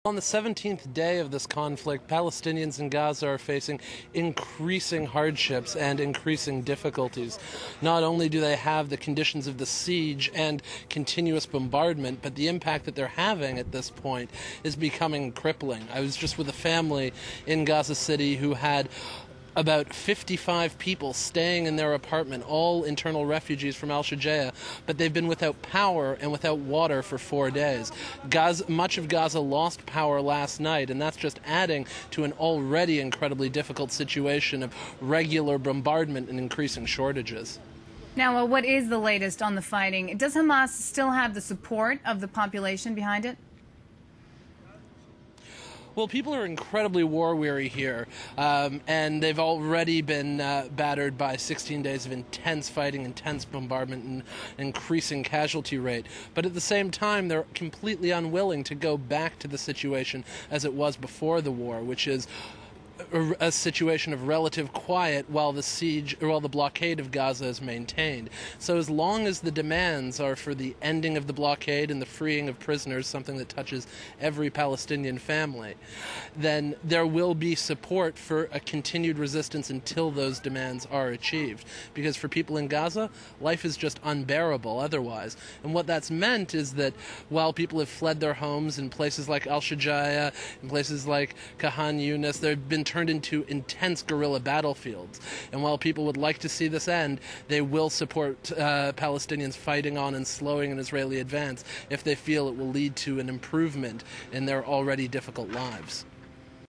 On the 17th day of this conflict, Palestinians in Gaza are facing increasing hardships and increasing difficulties. Not only do they have the conditions of the siege and continuous bombardment, but the impact that they're having at this point is becoming crippling. I was just with a family in Gaza City who had about 55 people staying in their apartment, all internal refugees from Al-Shujaa, but they've been without power and without water for 4 days. Much of Gaza lost power last night, and that's just adding to an already incredibly difficult situation of regular bombardment and increasing shortages. Now, what is the latest on the fighting? Does Hamas still have the support of the population behind it? Well, people are incredibly war-weary here, and they've already been battered by 16 days of intense fighting, intense bombardment, and increasing casualty rate. But at the same time, they're completely unwilling to go back to the situation as it was before the war, which is a situation of relative quiet while the blockade of Gaza is maintained. So as long as the demands are for the ending of the blockade and the freeing of prisoners, something that touches every Palestinian family, then there will be support for a continued resistance until those demands are achieved. Because for people in Gaza, life is just unbearable otherwise. And what that's meant is that while people have fled their homes in places like Al-Shujaa, in places like Khan Yunis, they've been turned into intense guerrilla battlefields. And while people would like to see this end, they will support Palestinians fighting on and slowing an Israeli advance if they feel it will lead to an improvement in their already difficult lives.